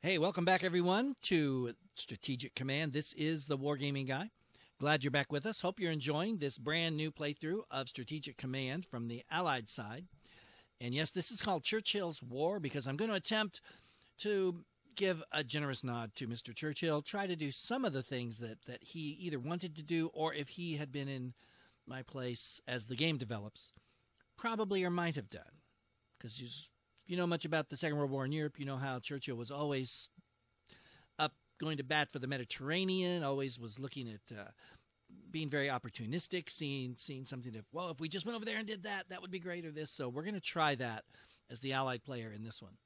Hey, welcome back, everyone, to Strategic Command. This is the Wargaming Guy. Glad you're back with us. Hope you're enjoying this brand new playthrough of Strategic Command from the Allied side. And yes, this is called Churchill's War because I'm going to attempt to give a generous nod to Mr. Churchill, try to do some of the things that he either wanted to do or if he had been in my place as the game develops, probably or might have done. Because if you know much about the Second World War in Europe, you know how Churchill was always up going to bat for the Mediterranean, always was looking at being very opportunistic, seeing something that, well, if we just went over there and did that, that would be great, or this. So we're going to try that as the Allied player in this one.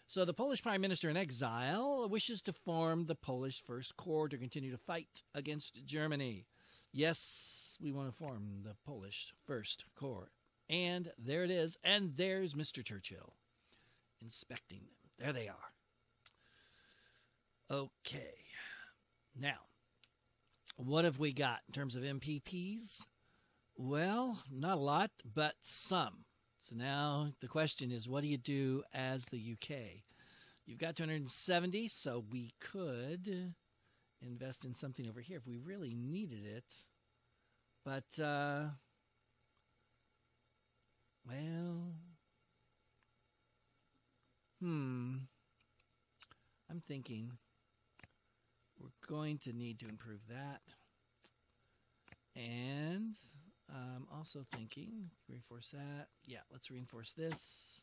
So the Polish Prime Minister in exile wishes to form the Polish First Corps to continue to fight against Germany. Yes, we want to form the Polish First Corps. And there it is. And there's Mr. Churchill inspecting them. There they are. Okay. Now, what have we got in terms of MPPs? Well, not a lot, but some. So now the question is, what do you do as the UK? You've got 270, so we could invest in something over here if we really needed it. But, well, I'm thinking we're going to need to improve that. And I'm also thinking, reinforce that. Yeah, let's reinforce this.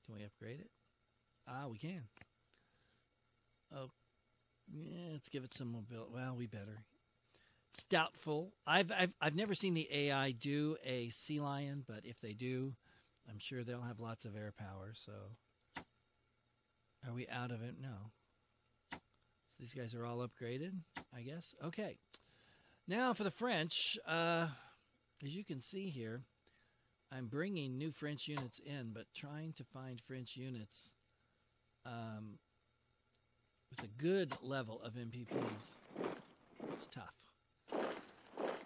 Can we upgrade it? We can. Oh, yeah, let's give it some mobility. Well, we better. It's doubtful. I've never seen the AI do a sea lion, but if they do, I'm sure they'll have lots of air power. So, are we out of it? No. So these guys are all upgraded, I guess. Okay. Now for the French. As you can see here, I'm bringing new French units in, but trying to find French units with a good level of MPPs is tough.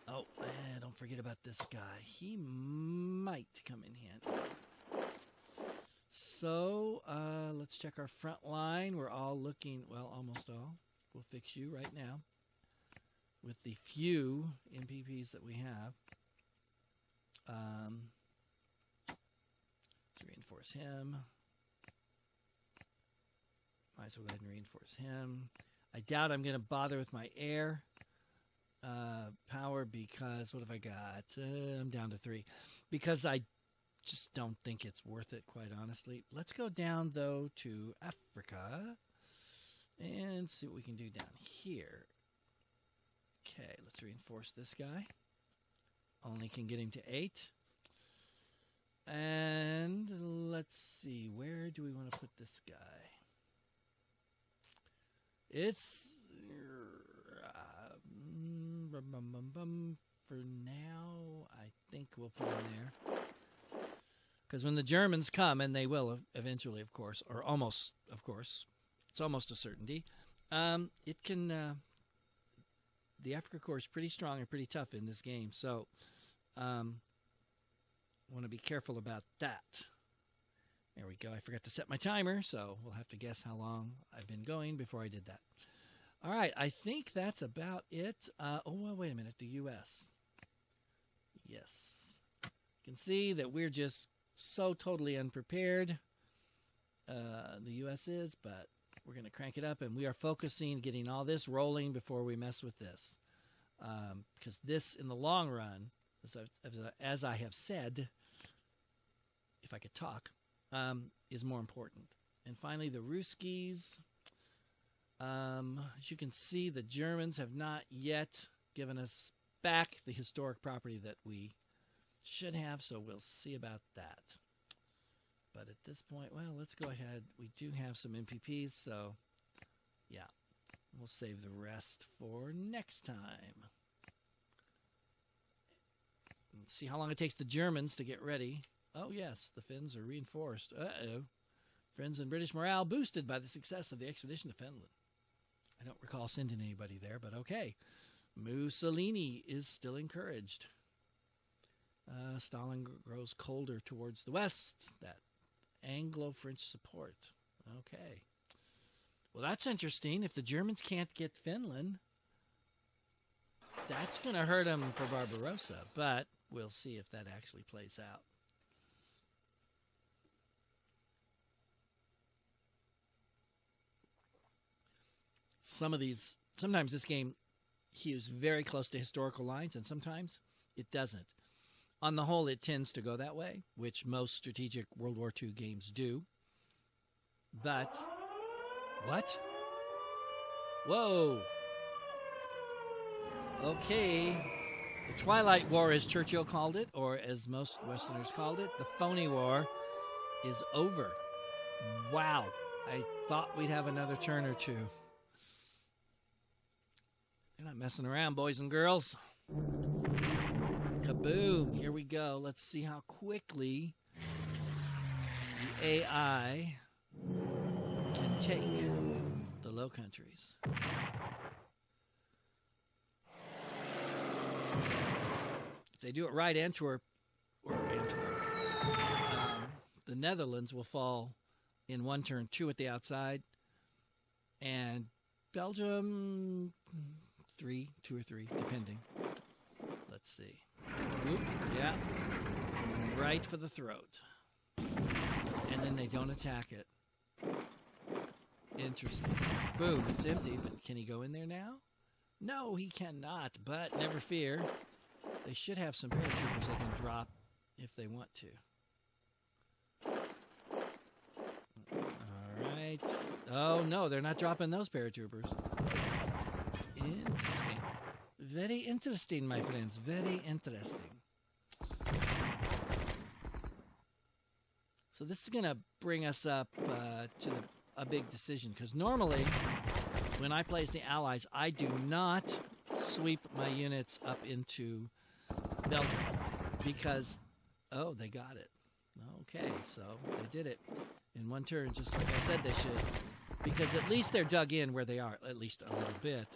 Oh, don't forget about this guy. He might come in handy. So, let's check our front line. We're all looking, well, almost all. We'll fix you right now with the few MPPs that we have. Let's reinforce him. Might as well go ahead and reinforce him. I doubt I'm going to bother with my air power because, what have I got? I'm down to 3. Because I just don't think it's worth it, quite honestly. Let's go down, though, to Africa and see what we can do down here. Okay, let's reinforce this guy. Only can get him to 8. And let's see, where do we want to put this guy? It's for now, I think we'll put him there. Because when the Germans come, and they will eventually, of course, or almost, of course, it's almost a certainty, it can... the Africa Corps is pretty strong and pretty tough in this game, so want to be careful about that. There we go. I forgot to set my timer, so we'll have to guess how long I've been going before I did that. All right, I think that's about it. Oh, well, wait a minute. The U.S. Yes. You can see that we're just so totally unprepared. The U.S. is, but we're going to crank it up, and we are focusing, getting all this rolling before we mess with this. Because this, in the long run, as I have said, if I could talk, is more important. And finally, the Ruskies. As you can see, the Germans have not yet given us back the historic property that we should have, so we'll see about that. But at this point, well, let's go ahead. We do have some MPPs, so yeah, we'll save the rest for next time. Let's see how long it takes the Germans to get ready. Oh, yes, the Finns are reinforced. Uh-oh. Friends and British morale boosted by the success of the expedition to Finland. I don't recall sending anybody there, but okay. Mussolini is still encouraged. Stalin grows colder towards the west. That Anglo-French support. Okay. Well, that's interesting. If the Germans can't get Finland, that's going to hurt them for Barbarossa. But we'll see if that actually plays out. Sometimes this game hews very close to historical lines, and sometimes it doesn't. On the whole, it tends to go that way, which most strategic World War II games do. But, what? Whoa. Okay. The Twilight War, as Churchill called it, or as most Westerners called it, the phony war, is over. Wow. I thought we'd have another turn or two. They're not messing around, boys and girls. Kaboom. Here we go. Let's see how quickly the AI can take the Low Countries. If they do it right, the Netherlands will fall in one turn, 2 at the outside, and Belgium 2 or 3, depending. Let's see. Oop, yeah, right for the throat, and then they don't attack it. Interesting. Boom, it's empty, but can he go in there now? No, he cannot, but never fear. They should have some paratroopers they can drop if they want to. All right. Oh, no, they're not dropping those paratroopers. Interesting. Very interesting, my friends. Very interesting. So this is going to bring us up to a big decision, because normally when I play as the Allies, I do not sweep my units up into Belgium because, oh, they got it. Okay, so they did it in one turn, just like I said they should, because at least they're dug in where they are, at least a little bit.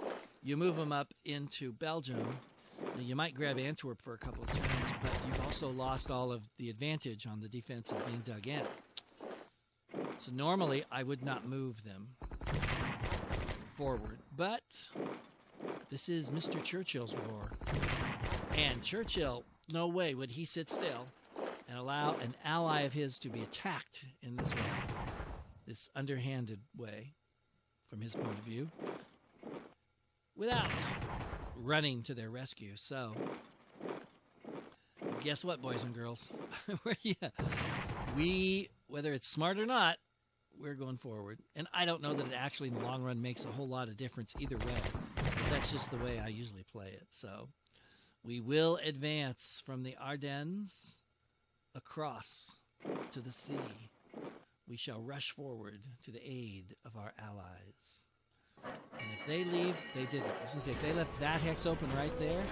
You move them up into Belgium. Now, you might grab Antwerp for a couple of turns, but you've also lost all of the advantage on the defense of being dug in. So normally I would not move them forward, but this is Mr. Churchill's war. And Churchill, no way would he sit still and allow an ally of his to be attacked in this way, this underhanded way, from his point of view, without running to their rescue. So, guess what, boys and girls? We, whether it's smart or not, we're going forward. And I don't know that it actually, in the long run, makes a whole lot of difference either way. But that's just the way I usually play it. So, we will advance from the Ardennes across to the sea. We shall rush forward to the aid of our allies. And if they leave, they didn't. I was going to say, if they left that hex open right there,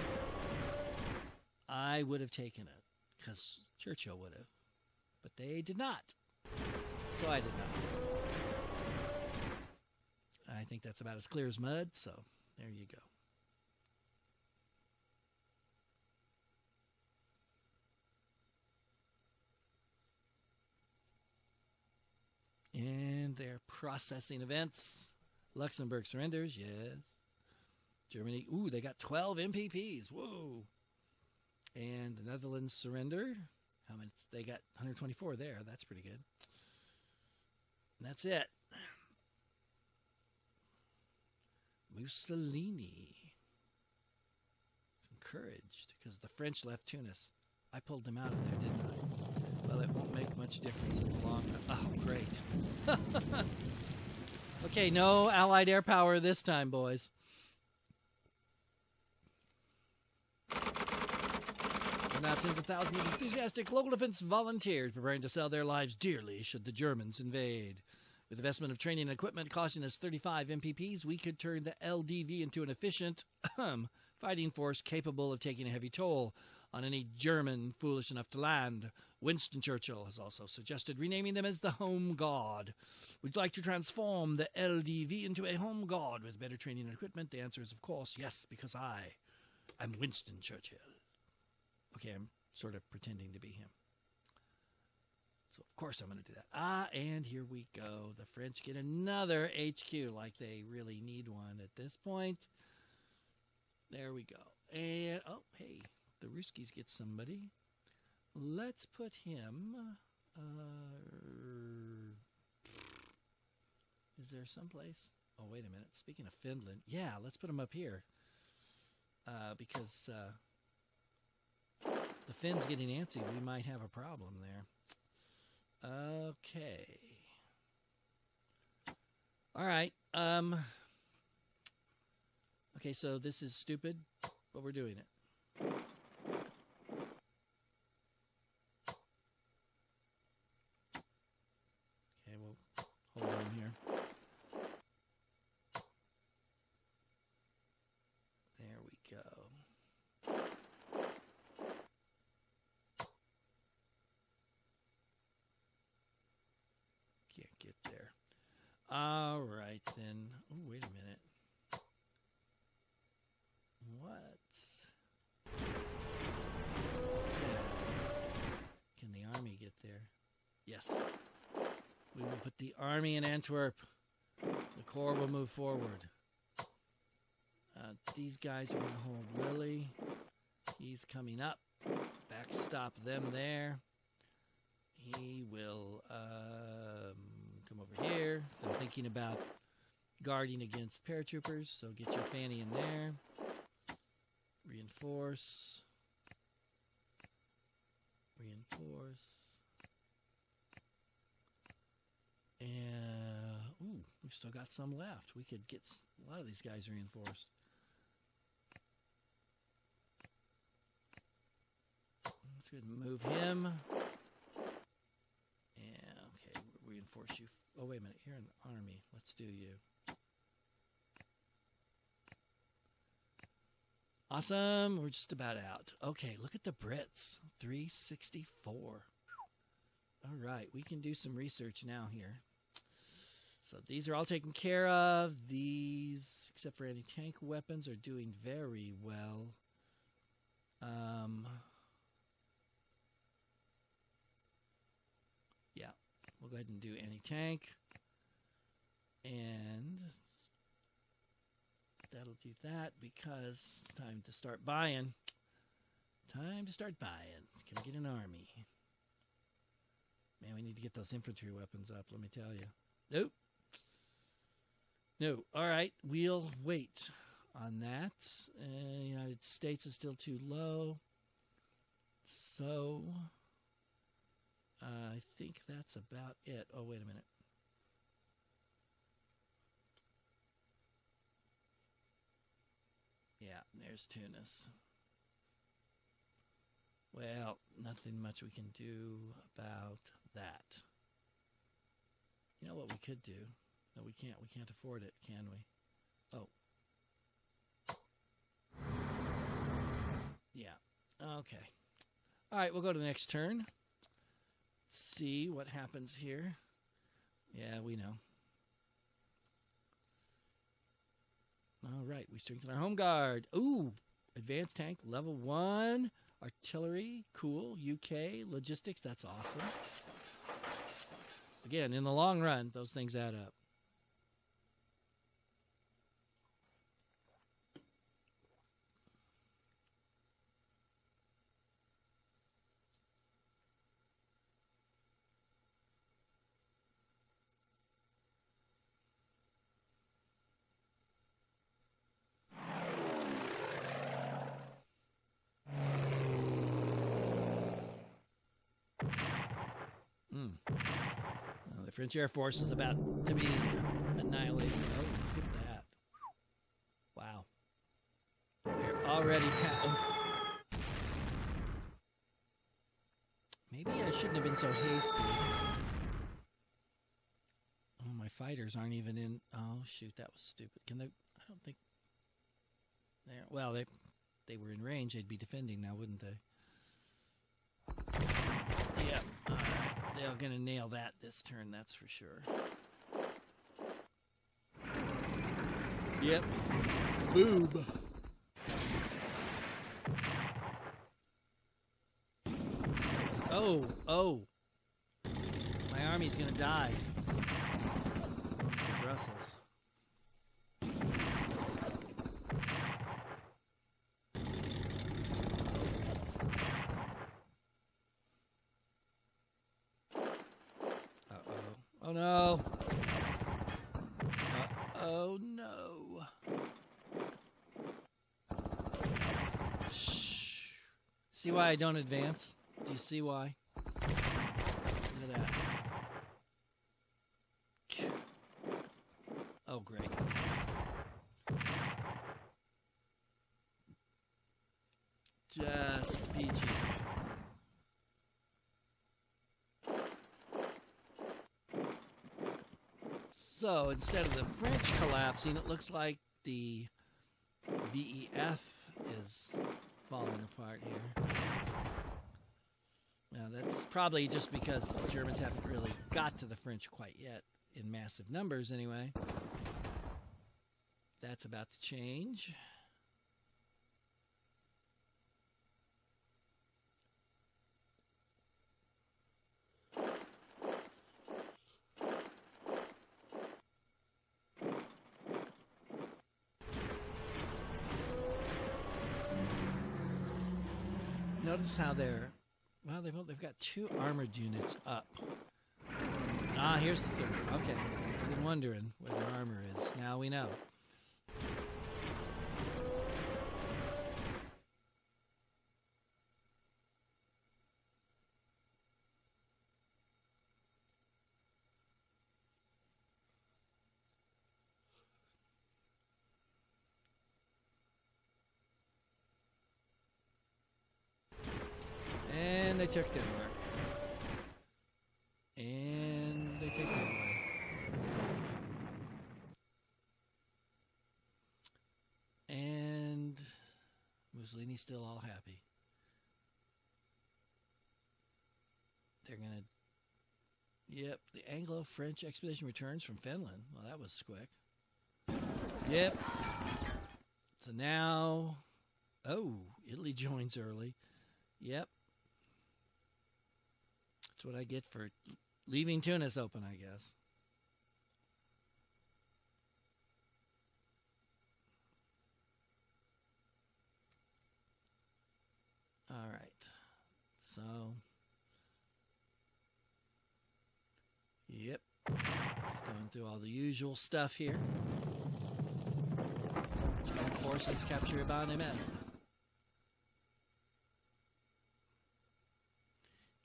I would have taken it, because Churchill would have. But they did not. So I did not. I think that's about as clear as mud, so there you go. And they're processing events. Luxembourg surrenders, yes. Germany, ooh, they got 12 MPPs, whoa. And the Netherlands surrender. How many? They got 124 there. That's pretty good. And that's it. Mussolini is encouraged because the French left Tunis. I pulled them out of there, didn't I? Well, it won't make much difference in the long run. Oh, great. Okay, no Allied air power this time, boys. And now tens of thousands of enthusiastic local defense volunteers preparing to sell their lives dearly should the Germans invade. With investment of training and equipment costing us 35 MPPs, we could turn the LDV into an efficient fighting force capable of taking a heavy toll on any German foolish enough to land. Winston Churchill has also suggested renaming them as the Home Guard. Would you like to transform the LDV into a Home Guard with better training and equipment? The answer is, of course, yes, because I'm Winston Churchill. Okay, I'm sort of pretending to be him. So, of course, I'm going to do that. And here we go. The French get another HQ, like they really need one at this point. There we go. And, oh, hey, the Ruskies get somebody. Let's put him... is there someplace? Oh, wait a minute. Speaking of Finland, yeah, let's put him up here. Because the Finns getting antsy, we might have a problem there. Okay. All right. Okay, so this is stupid, but we're doing it. Okay, we'll hold on here. There we go. Can't get there. All right, then. Oh, wait a minute. What? Can the army get there? Yes. We will put the army in Antwerp. The Corps will move forward. These guys are going to hold Lily. He's coming up. Backstop them there. He will come over here. So I'm thinking about guarding against paratroopers. So get your Fanny in there. Reinforce. Reinforce. And, ooh, we've still got some left. We could get a lot of these guys reinforced. Let's go ahead and move him. And, okay, reinforce you. Oh, wait a minute. You're in the army. Let's do you. Awesome. We're just about out. Okay, look at the Brits. 364. All right, we can do some research now here. So these are all taken care of. These, except for anti-tank weapons, are doing very well. Yeah, we'll go ahead and do anti-tank. And that'll do that because it's time to start buying. Time to start buying. Can we get an army? Man, we need to get those infantry weapons up, let me tell you. Nope. No. All right, we'll wait on that. United States is still too low. So, I think that's about it. Oh, wait a minute. Yeah, there's Tunis. Well, nothing much we can do about that. You know what we could do? No, we can't. We can't afford it, can we? Oh. Yeah. Okay. All right, we'll go to the next turn. See what happens here. Yeah, we know. All right, we strengthen our home guard. Ooh, advanced tank, level 1. Artillery, cool. UK, logistics, that's awesome. Again, in the long run, those things add up. The French Air Force is about to be annihilated. Oh, look at that. Wow. We're already Maybe I shouldn't have been so hasty. Oh, my fighters aren't even in. Oh, shoot, that was stupid. Can they? I don't think. Well, they were in range. They'd be defending now, wouldn't they? Yeah. They're going to nail that this turn, that's for sure. Yep. Boob. Oh. army's going to die for Brussels. Oh no. Oh no. Shh. See why I don't advance? Do you see why? Look at that. Oh, great. Just PG. So instead of the French collapsing, it looks like the BEF is falling apart here. Now that's probably just because the Germans haven't really got to the French quite yet, in massive numbers anyway. That's about to change. Notice how they're, well, they've got 2 armored units up. Ah, here's the 3rd. Okay, I've been wondering where their armor is. Now we know. And they took Denmark. And they take Norway. And Mussolini's still all happy. They're going to... Yep, the Anglo-French expedition returns from Finland. Well, that was quick. Yep. So now... Oh, Italy joins early. Yep. That's what I get for leaving Tunis open, I guess. All right. So, yep. Just going through all the usual stuff here. German forces capture Ibanez.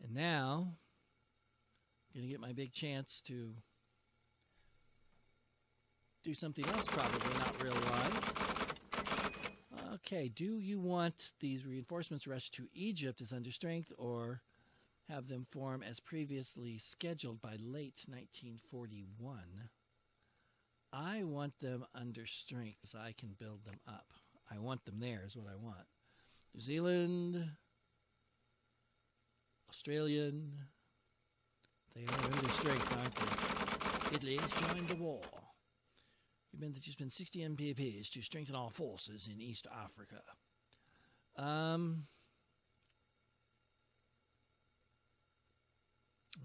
And now, I'm going to get my big chance to do something else probably not real wise. Okay, do you want these reinforcements rushed to Egypt as under strength or have them form as previously scheduled by late 1941? I want them under strength as I can build them up. I want them there is what I want. New Zealand... Australian, they are under strength, aren't they? Italy has joined the war. It meant that you spend 60 MPPs to strengthen all forces in East Africa.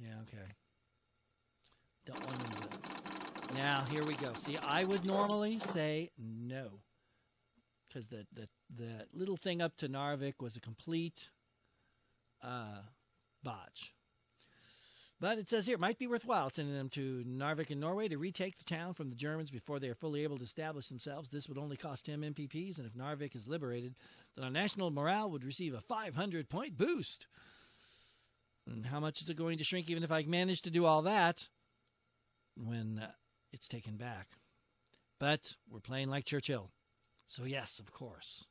Yeah, okay. Don't want them to... Now, here we go. See, I would normally say no. Because the little thing up to Narvik was a complete... botch. But it says here, it might be worthwhile sending them to Narvik in Norway to retake the town from the Germans before they are fully able to establish themselves. This would only cost 10 MPPs, and if Narvik is liberated, then our national morale would receive a 500-point boost. And how much is it going to shrink even if I manage to do all that when it's taken back? But we're playing like Churchill. So yes, of course,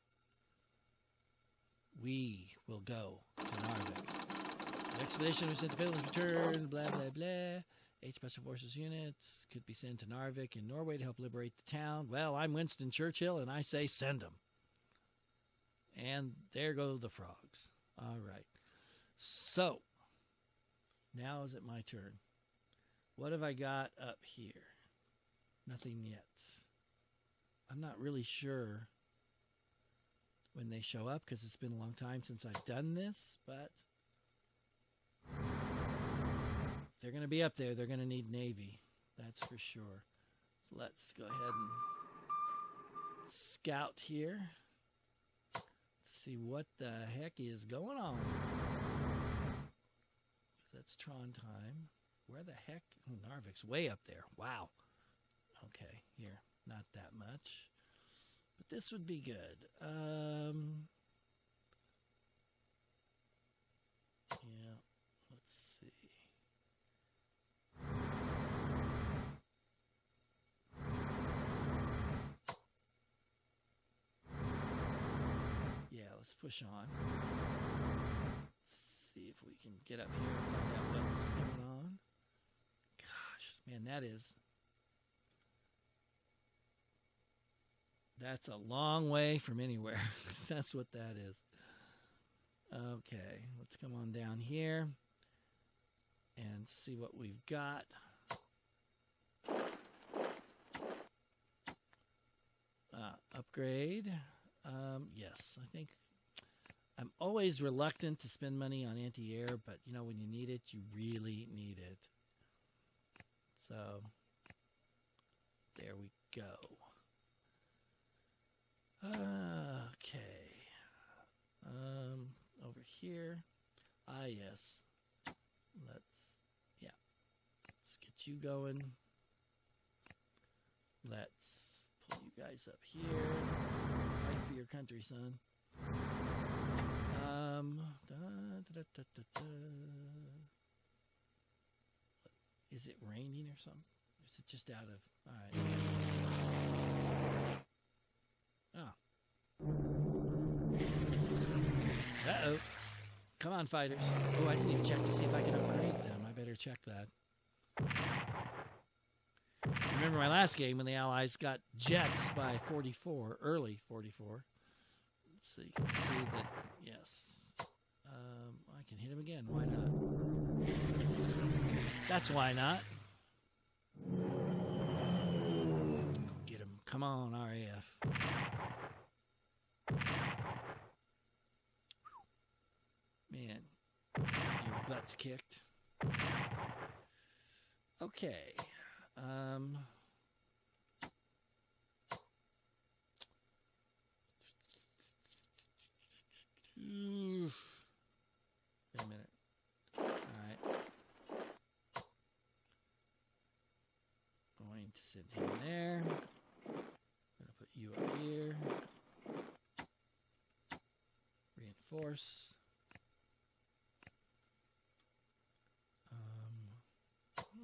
we will go to Narvik. The expedition was sent to Finland, return, blah, blah, blah. 8 Special Forces units could be sent to Narvik in Norway to help liberate the town. Well, I'm Winston Churchill, and I say send them. And there go the frogs. All right. So, now is it my turn? What have I got up here? Nothing yet. I'm not really sure when they show up because it's been a long time since I've done this, but they're going to be up there, they're going to need Navy. That's for sure. So let's go ahead and scout here. See what the heck is going on. That's Trondheim. Where the heck? Oh, Narvik's way up there. Wow. Okay, here. Not that much. But this would be good. Yeah, let's see. Yeah, let's push on. Let's see if we can get up here and find out what's going on. Gosh, man, that's a long way from anywhere. That's what that is. Okay, let's come on down here and see what we've got. Upgrade. Yes, I think I'm always reluctant to spend money on anti-air, but you know, when you need it, you really need it. So there we go. Okay. Over here. Yes. Let's get you going. Let's pull you guys up here. Fight for your country, son. Is it raining or something? Or is it just out of... All right. Oh. Uh-oh. Come on, fighters. Oh, I didn't even check to see if I could upgrade them. I better check that. Remember my last game when the Allies got jets by 44, early 44. So you can see that, yes. I can hit him again. Why not? That's why not. Get him. Come on, RAF. Man, your butt's kicked. Okay. Wait a minute. All right. Going to send him there. I'm going to put you up here. Reinforce.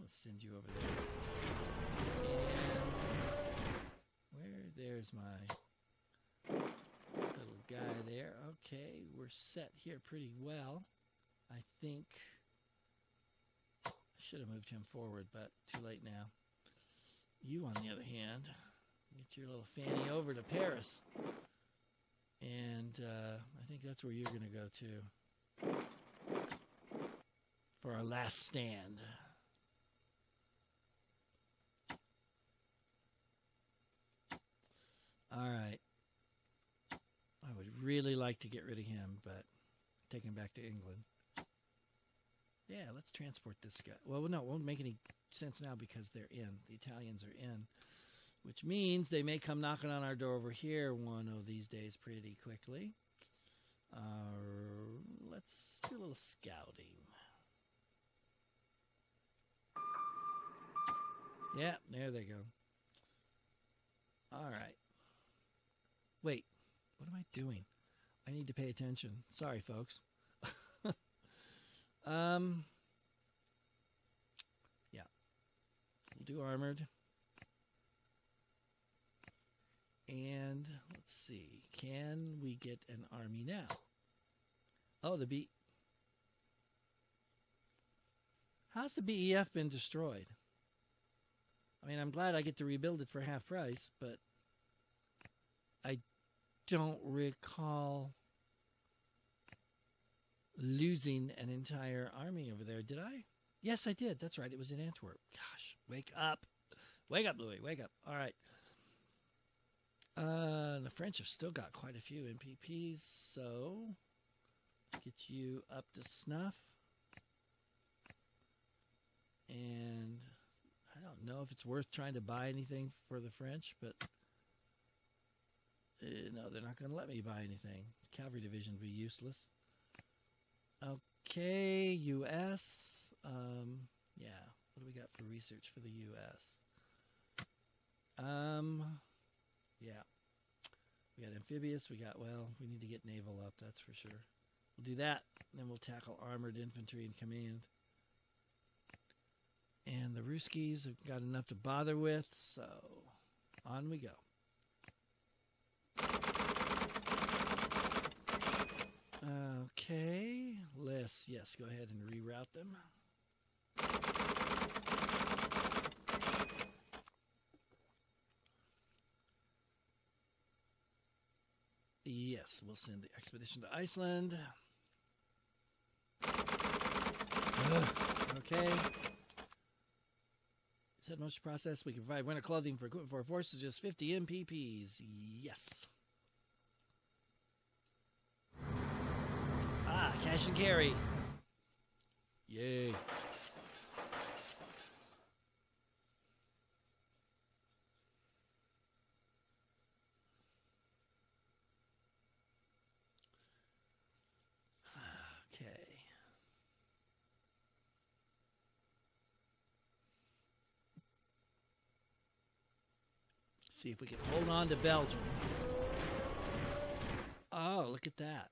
Let's send you over there. And there's my little guy there. Okay, we're set here pretty well. I think I should have moved him forward, but too late now. You, on the other hand, get your little fanny over to Paris. And I think that's where you're going to go to for our last stand. All right. I would really like to get rid of him, but take him back to England. Yeah, let's transport this guy. Well, no, it won't make any sense now because they're in. The Italians are in, which means they may come knocking on our door over here one of these days pretty quickly. Let's do a little scouting. Yeah, there they go. All right. Wait, what am I doing? I need to pay attention. Sorry, folks. Yeah. We'll do armored. And let's see. Can we get an army now? Oh, How's the BEF been destroyed? I mean, I'm glad I get to rebuild it for half price, but I don't recall losing an entire army over there, did I? Yes, I did. That's right. It was in Antwerp. Gosh, wake up. Wake up, Louis. Wake up. All right. The French have still got quite a few MPPs, so get you up to snuff. And I don't know if it's worth trying to buy anything for the French, but no, they're not going to let me buy anything. Cavalry division would be useless. Okay, U.S. Yeah, what do we got for research for the U.S.? Yeah. We got amphibious. We need to get naval up, that's for sure. We'll do that, and then we'll tackle armored infantry and command. And the Ruskies have got enough to bother with, so on we go. Okay, yes, go ahead and reroute them. Yes, we'll send the expedition to Iceland. Okay. Said motion process. We can provide winter clothing for equipment for our forces, just 50 MPPs. Yes. Cash and carry. Yay. Okay. See if we can hold on to Belgium. Oh, look at that.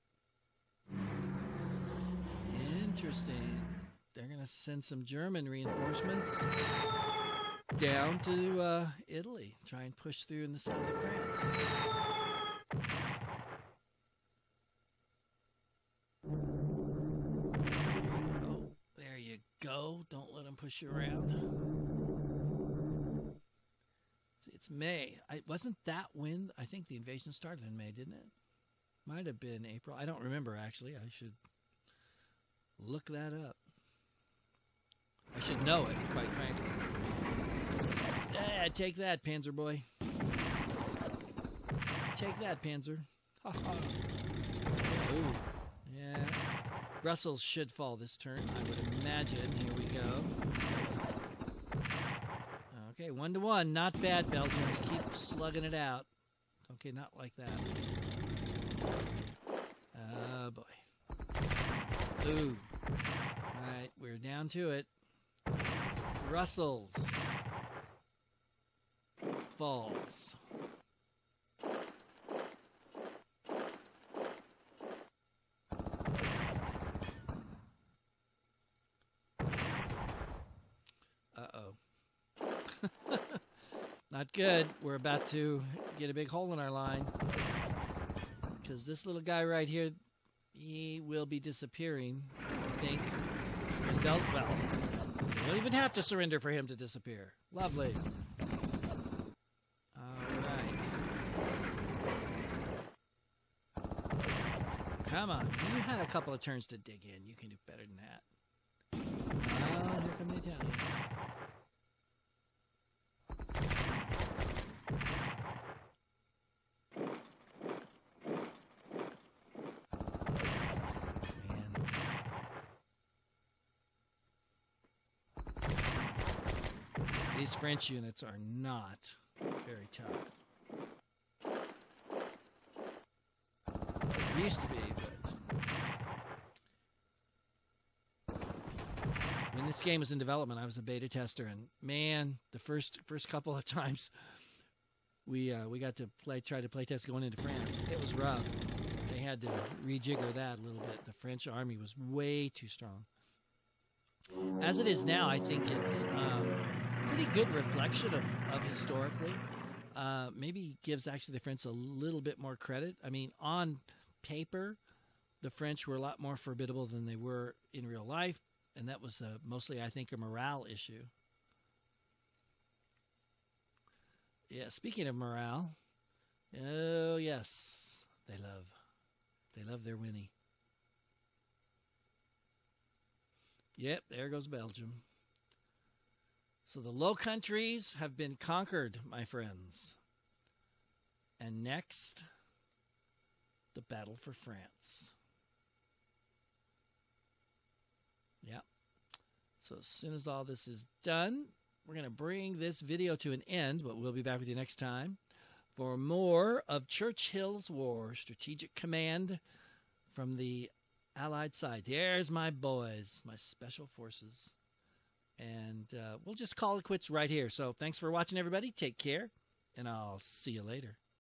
Interesting. They're going to send some German reinforcements down to Italy, try and push through in the south of France. There you go. Don't let them push you around. See, it's May. Wasn't that when I think the invasion started in May, didn't it? Might have been April. I don't remember, actually. I should look that up. I should know it, quite frankly. Take that, Panzer boy. Take that, Panzer. Ha ha. Ooh. Yeah. Brussels should fall this turn, I would imagine. Here we go. Okay, 1-1. Not bad, Belgians. Keep slugging it out. Okay, not like that. Oh, boy. Ooh. All right, we're down to it. Brussels falls. Uh-oh. Not good. We're about to get a big hole in our line. Because this little guy right here, he will be disappearing, I think. And well, you don't even have to surrender for him to disappear. Lovely. All right. Come on. You had a couple of turns to dig in. You can do better than that. Oh, here come the Italians. These French units are not very tough. Used to be, but when this game was in development, I was a beta tester, and man, the first couple of times we got to try to play test going into France. It was rough. They had to rejigger that a little bit. The French army was way too strong. As it is now, I think it's pretty good reflection of historically. Maybe gives actually the French a little bit more credit. I mean, on paper, the French were a lot more formidable than they were in real life, and that was mostly, I think, a morale issue. Yeah, speaking of morale, oh yes, they love their Winnie. Yep, there goes Belgium. So the Low Countries have been conquered, my friends. And next, the battle for France. Yep. So as soon as all this is done, we're going to bring this video to an end, but we'll be back with you next time for more of Churchill's War, Strategic Command from the Allied side. There's my boys, my special forces. And we'll just call it quits right here. So thanks for watching, everybody. Take care, and I'll see you later.